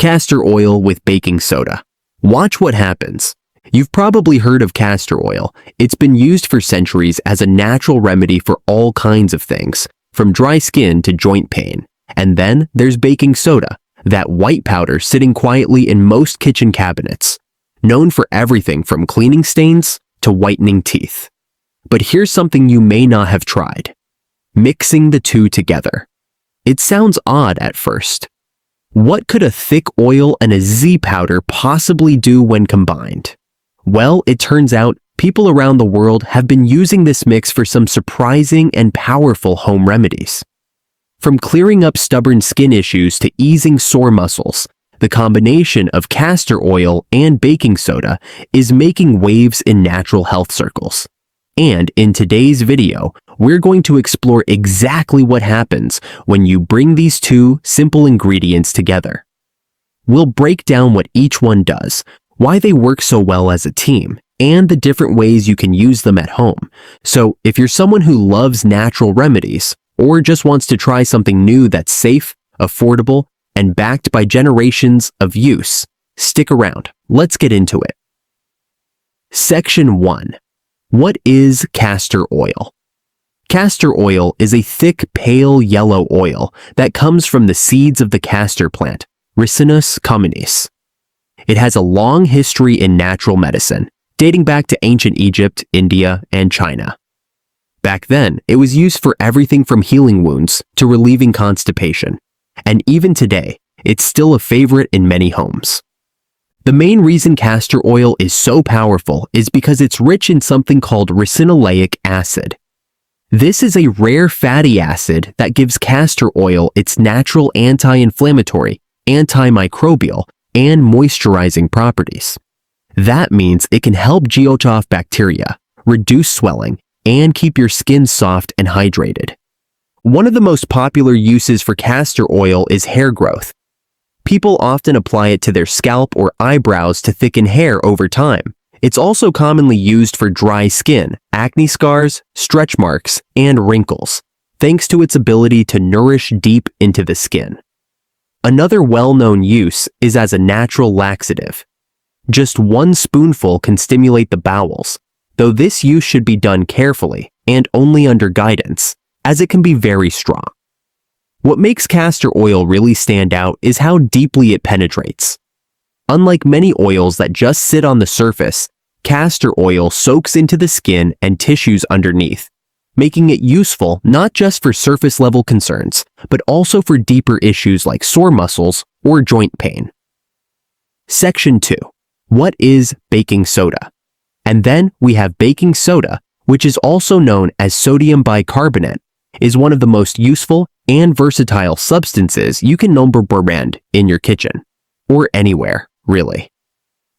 Castor oil with baking soda. Watch what happens. You've probably heard of castor oil. It's been used for centuries as a natural remedy for all kinds of things, from dry skin to joint pain. And then there's baking soda, that white powder sitting quietly in most kitchen cabinets, known for everything from cleaning stains to whitening teeth. But here's something you may not have tried: mixing the two together. It sounds odd at first. What could a thick oil and a Z powder possibly do when combined? Well, it turns out people around the world have been using this mix for some surprising and powerful home remedies. From clearing up stubborn skin issues to easing sore muscles, the combination of castor oil and baking soda is making waves in natural health circles. And in today's video, we're going to explore exactly what happens when you bring these two simple ingredients together. We'll break down what each one does, why they work so well as a team, and the different ways you can use them at home. So if you're someone who loves natural remedies, or just wants to try something new that's safe, affordable, and backed by generations of use, stick around. Let's get into it. Section 1. What is castor oil? Castor oil is a thick, pale yellow oil that comes from the seeds of the castor plant, Ricinus communis. It has a long history in natural medicine, dating back to ancient Egypt, India, and China. Back then, it was used for everything from healing wounds to relieving constipation, and even today, it's still a favorite in many homes. The main reason castor oil is so powerful is because it's rich in something called ricinoleic acid. This is a rare fatty acid that gives castor oil its natural anti-inflammatory, antimicrobial, and moisturizing properties. That means it can help gioach off bacteria, reduce swelling, and keep your skin soft and hydrated. One of the most popular uses for castor oil is hair growth. People often apply it to their scalp or eyebrows to thicken hair over time. It's also commonly used for dry skin, acne scars, stretch marks, and wrinkles, thanks to its ability to nourish deep into the skin. Another well-known use is as a natural laxative. Just 1 spoonful can stimulate the bowels, though this use should be done carefully and only under guidance, as it can be very strong. What makes castor oil really stand out is how deeply it penetrates. Unlike many oils that just sit on the surface, castor oil soaks into the skin and tissues underneath, making it useful not just for surface-level concerns, but also for deeper issues like sore muscles or joint pain. Section 2. What is baking soda? And then we have baking soda, which is also known as sodium bicarbonate, is one of the most useful and versatile substances you can number brand in your kitchen, or anywhere, really.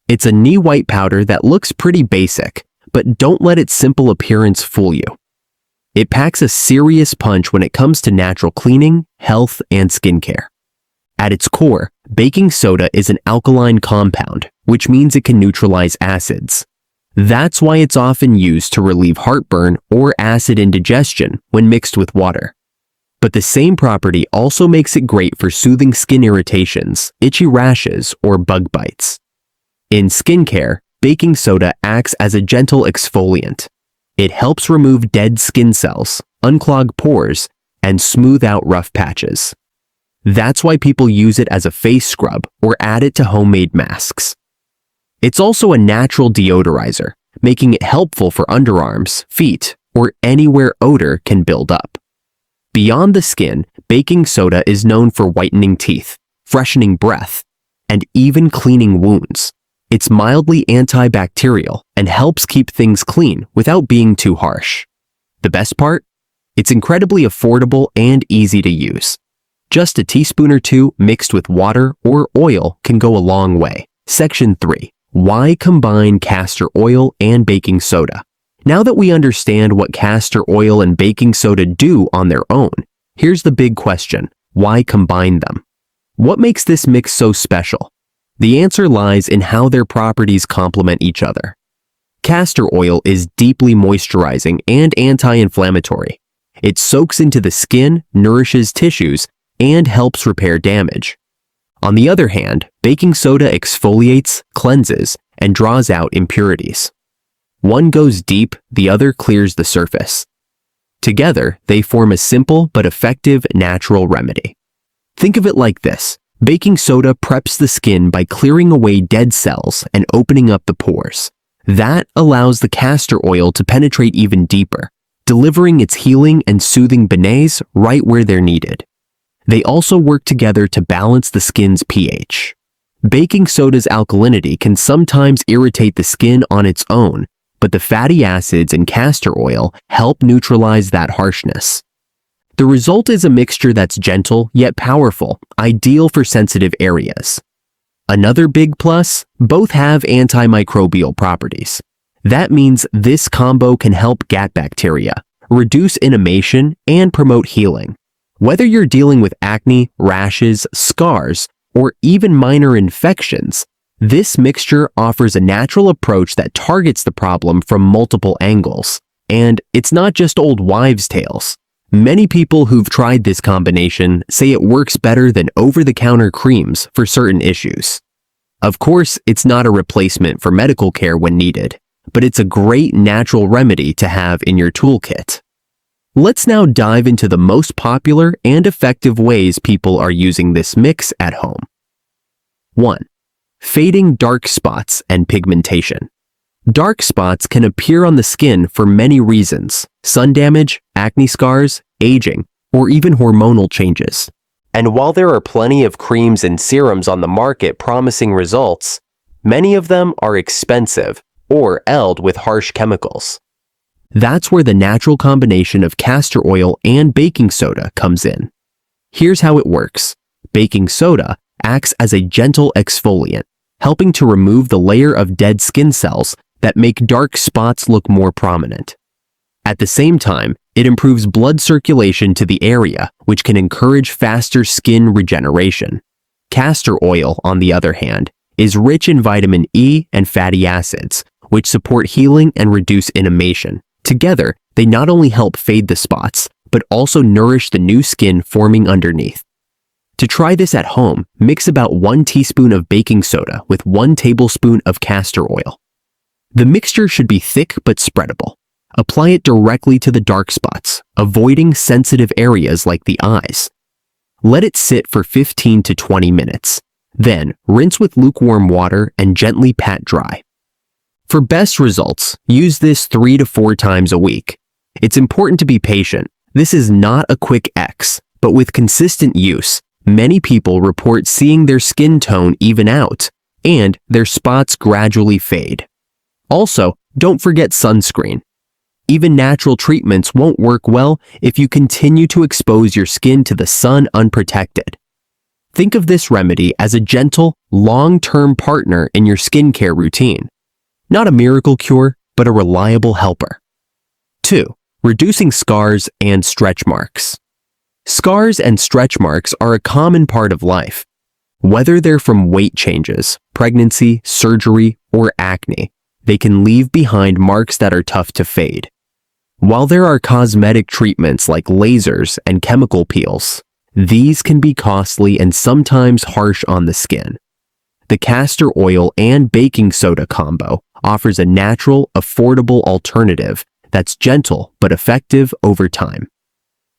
It's a knee-white powder that looks pretty basic, but don't let its simple appearance fool you. It packs a serious punch when it comes to natural cleaning, health, and skincare. At its core, baking soda is an alkaline compound, which means it can neutralize acids. That's why it's often used to relieve heartburn or acid indigestion when mixed with water. But the same property also makes it great for soothing skin irritations, itchy rashes, or bug bites. In skincare, baking soda acts as a gentle exfoliant. It helps remove dead skin cells, unclog pores, and smooth out rough patches. That's why people use it as a face scrub or add it to homemade masks. It's also a natural deodorizer, making it helpful for underarms, feet, or anywhere odor can build up. Beyond the skin, baking soda is known for whitening teeth, freshening breath, and even cleaning wounds. It's mildly antibacterial and helps keep things clean without being too harsh. The best part? It's incredibly affordable and easy to use. Just a teaspoon or two mixed with water or oil can go a long way. Section 3. Why combine castor oil and baking soda? Now that we understand what castor oil and baking soda do on their own, here's the big question: why combine them? What makes this mix so special? The answer lies in how their properties complement each other. Castor oil is deeply moisturizing and anti-inflammatory. It soaks into the skin, nourishes tissues, and helps repair damage. On the other hand, baking soda exfoliates, cleanses, and draws out impurities. One goes deep, the other clears the surface. Together, they form a simple but effective natural remedy. Think of it like this. Baking soda preps the skin by clearing away dead cells and opening up the pores. That allows the castor oil to penetrate even deeper, delivering its healing and soothing benes right where they're needed. They also work together to balance the skin's pH. Baking soda's alkalinity can sometimes irritate the skin on its own, but the fatty acids in castor oil help neutralize that harshness. The result is a mixture that's gentle yet powerful, ideal for sensitive areas. Another big plus, both have antimicrobial properties. That means this combo can help gut bacteria, reduce inflammation, and promote healing. Whether you're dealing with acne, rashes, scars, or even minor infections, this mixture offers a natural approach that targets the problem from multiple angles. And it's not just old wives' tales. Many people who've tried this combination say it works better than over-the-counter creams for certain issues. Of course, it's not a replacement for medical care when needed, but it's a great natural remedy to have in your toolkit. Let's now dive into the most popular and effective ways people are using this mix at home. 1. Fading dark spots and pigmentation. Dark spots can appear on the skin for many reasons: sun damage, acne scars, aging, or even hormonal changes. And while there are plenty of creams and serums on the market promising results, many of them are expensive or alkyd with harsh chemicals. That's where the natural combination of castor oil and baking soda comes in. Here's how it works. Baking soda acts as a gentle exfoliant, helping to remove the layer of dead skin cells that make dark spots look more prominent. At the same time, it improves blood circulation to the area, which can encourage faster skin regeneration. Castor oil, on the other hand, is rich in vitamin E and fatty acids, which support healing and reduce inflammation. Together, they not only help fade the spots, but also nourish the new skin forming underneath. To try this at home, mix about 1 teaspoon of baking soda with 1 tablespoon of castor oil. The mixture should be thick but spreadable. Apply it directly to the dark spots, avoiding sensitive areas like the eyes. Let it sit for 15 to 20 minutes. Then, rinse with lukewarm water and gently pat dry. For best results, use this 3 to 4 times a week. It's important to be patient. This is not a quick X, but with consistent use, many people report seeing their skin tone even out and their spots gradually fade. Also, don't forget sunscreen. Even natural treatments won't work well if you continue to expose your skin to the sun unprotected. Think of this remedy as a gentle, long-term partner in your skincare routine. Not a miracle cure, but a reliable helper. 2. Reducing scars and stretch marks. Scars and stretch marks are a common part of life. Whether they're from weight changes, pregnancy, surgery, or acne, they can leave behind marks that are tough to fade. While there are cosmetic treatments like lasers and chemical peels, these can be costly and sometimes harsh on the skin. The castor oil and baking soda combo offers a natural, affordable alternative that's gentle but effective over time.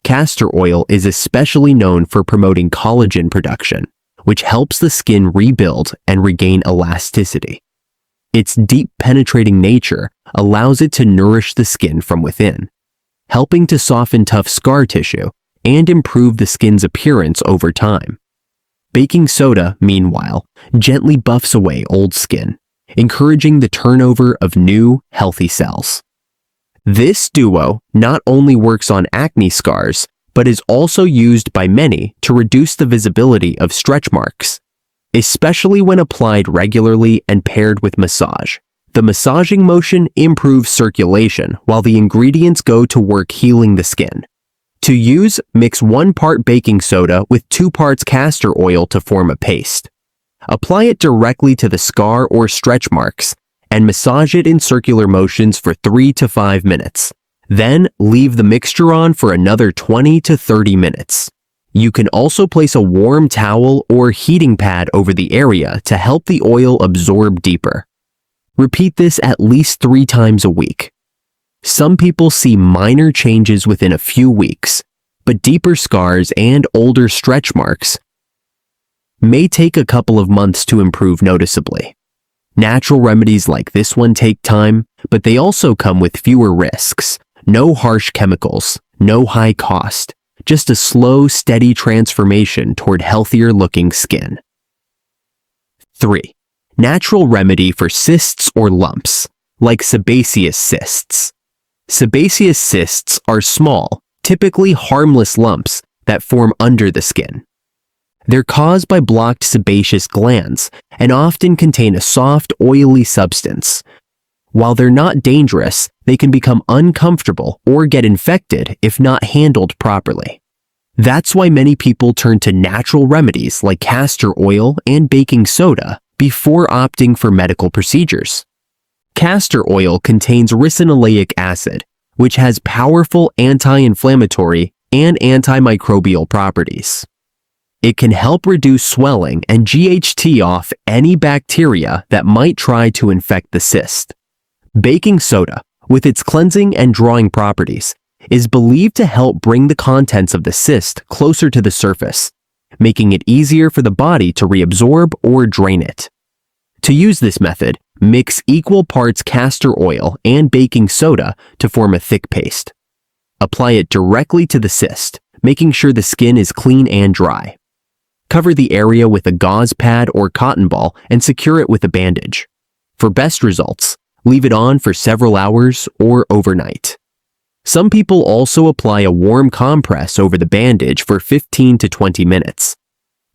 Castor oil is especially known for promoting collagen production, which helps the skin rebuild and regain elasticity. Its deep penetrating nature allows it to nourish the skin from within, helping to soften tough scar tissue and improve the skin's appearance over time. Baking soda, meanwhile, gently buffs away old skin, encouraging the turnover of new, healthy cells. This duo not only works on acne scars, but is also used by many to reduce the visibility of stretch marks, especially when applied regularly and paired with massage. The massaging motion improves circulation while the ingredients go to work healing the skin. To use, mix 1 part baking soda with 2 parts castor oil to form a paste. Apply it directly to the scar or stretch marks and massage it in circular motions for 3 to 5 minutes. Then leave the mixture on for another 20 to 30 minutes. You can also place a warm towel or heating pad over the area to help the oil absorb deeper. Repeat this at least 3 times a week. Some people see minor changes within a few weeks, but deeper scars and older stretch marks may take a couple of months to improve noticeably. Natural remedies like this one take time, but they also come with fewer risks. No harsh chemicals, no high cost, just a slow, steady transformation toward healthier-looking skin. 3. Natural remedy for cysts or lumps, like sebaceous cysts. Sebaceous cysts are small, typically harmless lumps that form under the skin. They're caused by blocked sebaceous glands and often contain a soft, oily substance. While they're not dangerous, they can become uncomfortable or get infected if not handled properly. That's why many people turn to natural remedies like castor oil and baking soda before opting for medical procedures. Castor oil contains ricinoleic acid, which has powerful anti-inflammatory and antimicrobial properties. It can help reduce swelling and GHT off any bacteria that might try to infect the cyst. Baking soda, with its cleansing and drawing properties, is believed to help bring the contents of the cyst closer to the surface, making it easier for the body to reabsorb or drain it. To use this method, mix equal parts castor oil and baking soda to form a thick paste. Apply it directly to the cyst, making sure the skin is clean and dry. Cover the area with a gauze pad or cotton ball and secure it with a bandage. For best results, leave it on for several hours or overnight. Some people also apply a warm compress over the bandage for 15 to 20 minutes.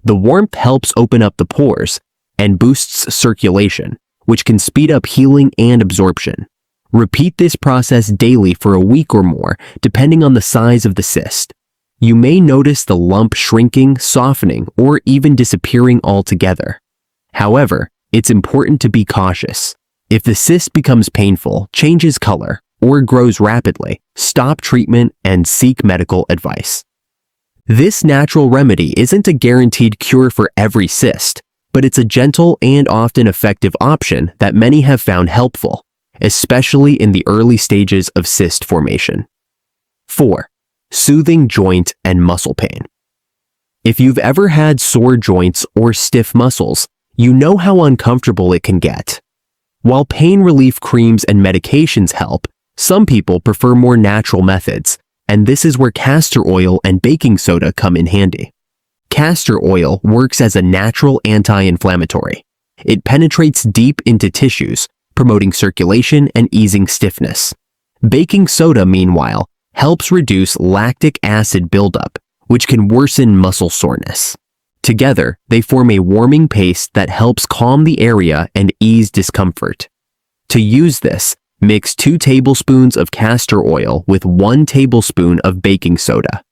The warmth helps open up the pores and boosts circulation, which can speed up healing and absorption. Repeat this process daily for a week or more, depending on the size of the cyst. You may notice the lump shrinking, softening, or even disappearing altogether. However, it's important to be cautious. If the cyst becomes painful, changes color, or grows rapidly, stop treatment and seek medical advice. This natural remedy isn't a guaranteed cure for every cyst, but it's a gentle and often effective option that many have found helpful, especially in the early stages of cyst formation. 4. Soothing joint and muscle pain. If you've ever had sore joints or stiff muscles, you know how uncomfortable it can get. While pain relief creams and medications help, some people prefer more natural methods, and this is where castor oil and baking soda come in handy. Castor oil works as a natural anti-inflammatory. It penetrates deep into tissues, promoting circulation and easing stiffness. Baking soda, meanwhile, helps reduce lactic acid buildup, which can worsen muscle soreness. Together, they form a warming paste that helps calm the area and ease discomfort. To use this, mix 2 tablespoons of castor oil with 1 tablespoon of baking soda.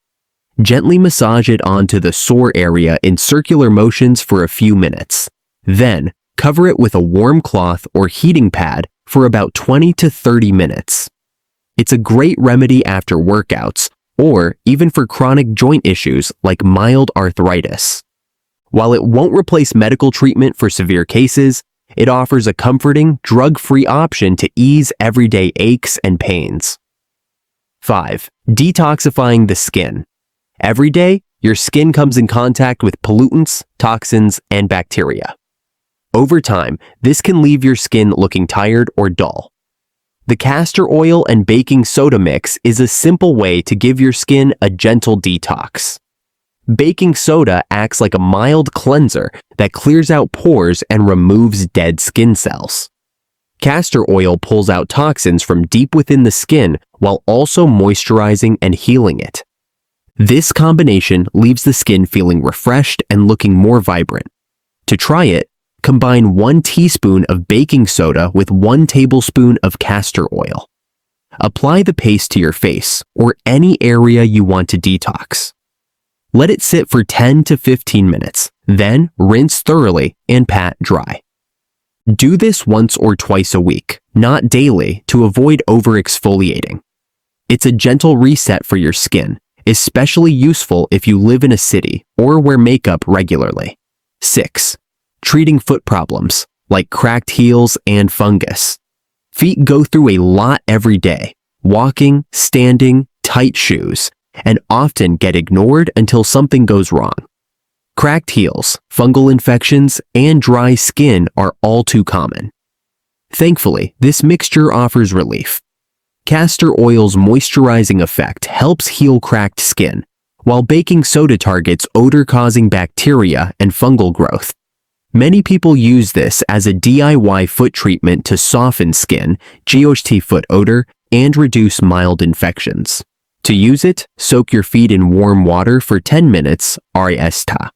Gently massage it onto the sore area in circular motions for a few minutes. Then, cover it with a warm cloth or heating pad for about 20 to 30 minutes. It's a great remedy after workouts, or even for chronic joint issues like mild arthritis. While it won't replace medical treatment for severe cases, it offers a comforting, drug-free option to ease everyday aches and pains. 5. Detoxifying the skin. Every day, your skin comes in contact with pollutants, toxins, and bacteria. Over time, this can leave your skin looking tired or dull. The castor oil and baking soda mix is a simple way to give your skin a gentle detox. Baking soda acts like a mild cleanser that clears out pores and removes dead skin cells. Castor oil pulls out toxins from deep within the skin while also moisturizing and healing it. This combination leaves the skin feeling refreshed and looking more vibrant. To try it, combine 1 teaspoon of baking soda with 1 tablespoon of castor oil. Apply the paste to your face or any area you want to detox. Let it sit for 10 to 15 minutes, then rinse thoroughly and pat dry. Do this once or twice a week, not daily, to avoid over-exfoliating. It's a gentle reset for your skin, especially useful if you live in a city or wear makeup regularly. 6. Treating foot problems, like cracked heels and fungus. Feet go through a lot every day, walking, standing, tight shoes, and often get ignored until something goes wrong. Cracked heels, fungal infections, and dry skin are all too common. Thankfully, this mixture offers relief. Castor oil's moisturizing effect helps heal cracked skin, while baking soda targets odor-causing bacteria and fungal growth. Many people use this as a DIY foot treatment to soften skin, GOT foot odor, and reduce mild infections. To use it, soak your feet in warm water for 10 minutes, RSTA.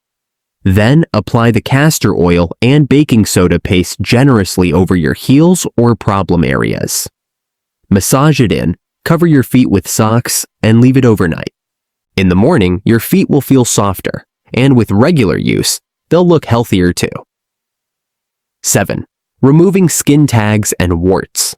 Then apply the castor oil and baking soda paste generously over your heels or problem areas. Massage it in, cover your feet with socks, and leave it overnight. In the morning, your feet will feel softer, and with regular use, they'll look healthier too. 7. Removing skin tags and warts.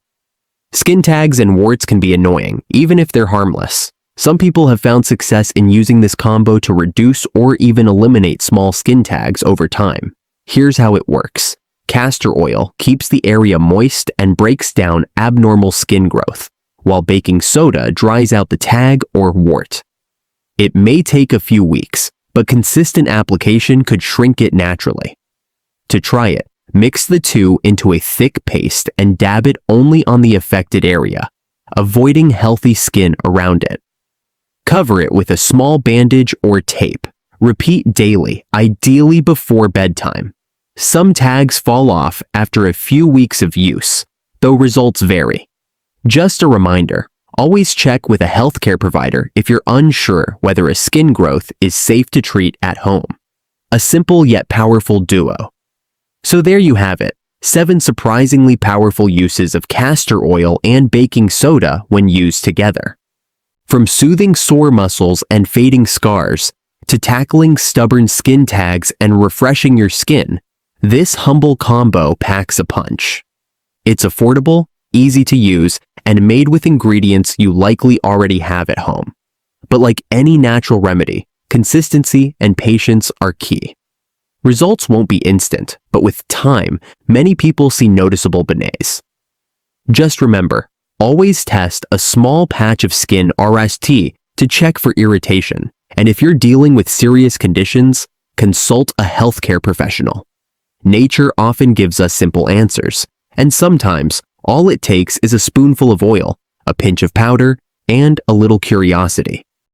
Skin tags and warts can be annoying, even if they're harmless. Some people have found success in using this combo to reduce or even eliminate small skin tags over time. Here's how it works. Castor oil keeps the area moist and breaks down abnormal skin growth, while baking soda dries out the tag or wart. It may take a few weeks, but consistent application could shrink it naturally. To try it, mix the two into a thick paste and dab it only on the affected area, avoiding healthy skin around it. Cover it with a small bandage or tape. Repeat daily, ideally before bedtime. Some tags fall off after a few weeks of use, though results vary. Just a reminder, always check with a healthcare provider if you're unsure whether a skin growth is safe to treat at home. A simple yet powerful duo. So there you have it, 7 surprisingly powerful uses of castor oil and baking soda when used together. From soothing sore muscles and fading scars, to tackling stubborn skin tags and refreshing your skin, this humble combo packs a punch. It's affordable, easy to use, and made with ingredients you likely already have at home. But like any natural remedy, consistency and patience are key. Results won't be instant, but with time, many people see noticeable benefits. Just remember, always test a small patch of skin RST to check for irritation, and if you're dealing with serious conditions, consult a healthcare professional. Nature often gives us simple answers, and sometimes all it takes is a spoonful of oil, a pinch of powder, and a little curiosity.